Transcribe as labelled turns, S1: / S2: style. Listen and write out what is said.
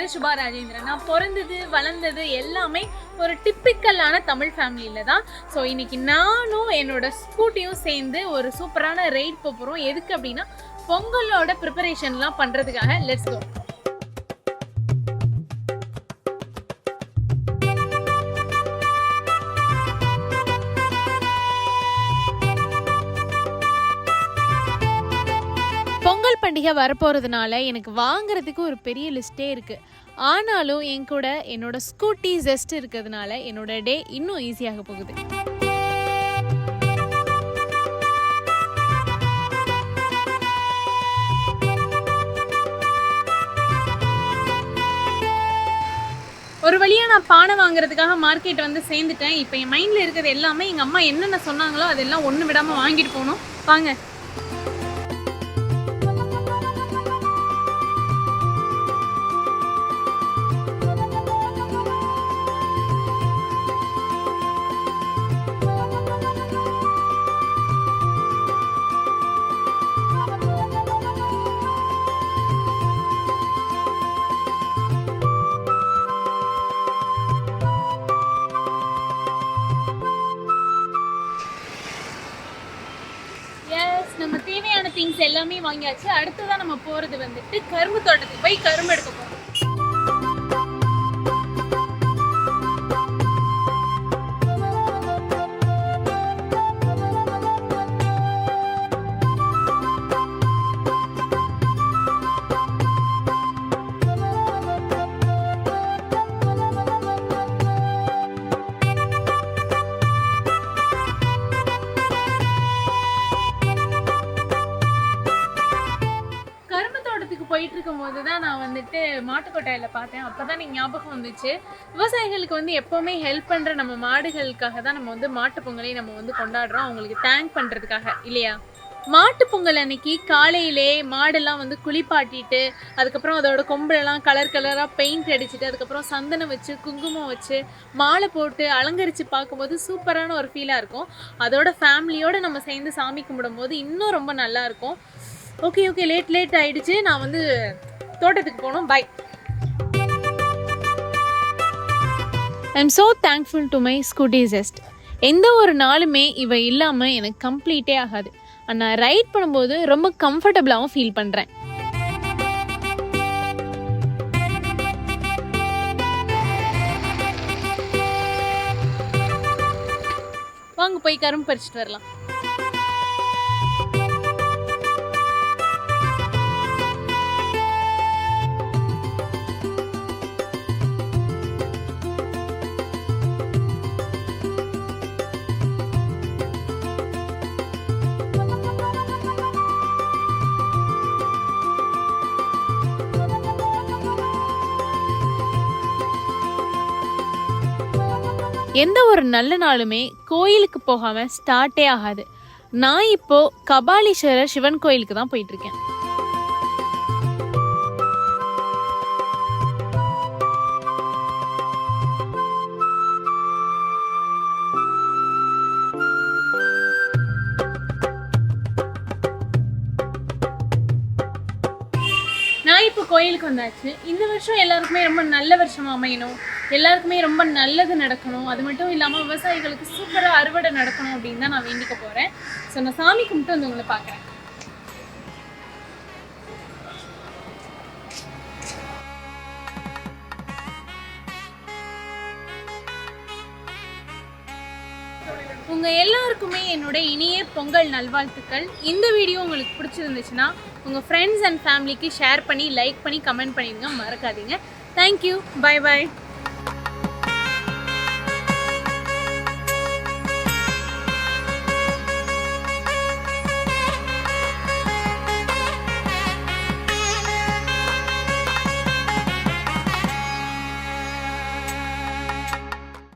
S1: பேர் சுபா ராஜேந்திரன். நான் பிறந்தது வளர்ந்தது எல்லாமே ஒரு டிப்பிக்கலான தமிழ் ஃபேமிலியில் தான். ஸோ இன்னைக்கு நானும் என்னோட ஸ்கூட்டியும் சேர்ந்து ஒரு சூப்பரான ரைட் போகிறோம். எதுக்கு அப்படின்னா பொங்கலோட ப்ரிப்பரேஷன்லாம் பண்ணுறதுக்காக. Let's go. பொங்கல் பண்டிகை வரப்போகிறதுனால எனக்கு வாங்குறதுக்கு ஒரு பெரிய லிஸ்ட்டே இருக்குது. ஆனாலும் என் கூட என்னோட ஸ்கூட்டி ஜெஸ்ட் இருக்கிறதுனால என்னோட டே இன்னும் ஈஸியாக போகுது. ஒரு வழியாக நான் பானை வாங்குறதுக்காக மார்க்கெட் வந்து சேர்ந்துட்டேன். இப்போ என் மைண்டில் இருக்கிறது எல்லாமே எங்கள் அம்மா என்னென்ன சொன்னாங்களோ அதெல்லாம் ஒன்று விடாமல் வாங்கிட்டு போகணும். வாங்க. நம்ம தேவையான திங்ஸ் எல்லாமே வாங்கியாச்சு. அடுத்ததான் நம்ம போறது வந்துட்டு கரும்பு தோட்டத்துக்கு போய் கரும்பு எடுக்க போறோம். போயிட்டு இருக்கும் போது தான் நான் வந்துட்டு மாட்டுக்கொட்டாயில் பார்த்தேன். அப்போ தான் எனக்கு ஞாபகம் வந்துச்சு, விவசாயிகளுக்கு வந்து எப்போவுமே ஹெல்ப் பண்ணுற நம்ம மாடுகளுக்காக தான் நம்ம வந்து மாட்டு பொங்கலை நம்ம வந்து கொண்டாடுறோம், அவங்களுக்கு தேங்க் பண்ணுறதுக்காக இல்லையா. மாட்டு பொங்கல் அன்னைக்கு காலையிலே மாடெல்லாம் வந்து குளிப்பாட்டிட்டு அதுக்கப்புறம் அதோட கொம்புலெல்லாம் கலர் கலராக பெயிண்ட் அடிச்சுட்டு அதுக்கப்புறம் சந்தனம் வச்சு குங்குமம் வச்சு மாலை போட்டு அலங்கரித்து பார்க்கும்போது சூப்பரான ஒரு ஃபீலாக இருக்கும். அதோட ஃபேமிலியோடு நம்ம சேர்ந்து சாமி கும்பிடும் போது இன்னும் ரொம்ப நல்லாயிருக்கும். ஓகே லேட் ஆயிடுச்சு. நான் வந்து தோட்டத்துக்கு போகணும். Bye. I am so thankful to my scooty just. எந்த ஒரு நாளுமே இவ இல்லாமல் எனக்கு கம்ப்ளீட்டே ஆகாது. நான் ரைட் பண்ணும்போது ரொம்ப கம்ஃபர்டபுளாகவும் ஃபீல் பண்ணுறேன். வாங்க போய் கரும்பு பறிச்சுட்டு வரலாம். எந்த ஒரு நல்ல நாளுமே கோயிலுக்கு போகாமல் ஸ்டார்ட்டே ஆகாது. நான் இப்போ கபாலீஸ்வரர் சிவன் கோயிலுக்கு தான் போயிட்டுருக்கேன். நான் இப்போ கோயிலுக்கு வந்தாச்சு. இந்த வருஷம் எல்லாருக்குமே ரொம்ப நல்ல வருஷமாக அமையணும், எல்லாருக்குமே ரொம்ப நல்லது நடக்கணும், அது மட்டும் இல்லாமல் விவசாயிகளுக்கு சூப்பராக அறுவடை நடக்கணும் அப்படின்னு தான் நான் வேண்டிக்க போகிறேன். ஸோ நான் சாமி கும்பிட்டு வந்து உங்களை பார்க்குறேன். உங்கள் எல்லாருக்குமே என்னோட இனிய பொங்கல் நல்வாழ்த்துக்கள். இந்த வீடியோ உங்களுக்கு பிடிச்சிருந்துச்சுன்னா உங்கள் ஃப்ரெண்ட்ஸ் அண்ட் ஃபேமிலிக்கு ஷேர் பண்ணி லைக் பண்ணி கமெண்ட் பண்ணிடுங்க, மறக்காதீங்க. தேங்க்யூ. பை.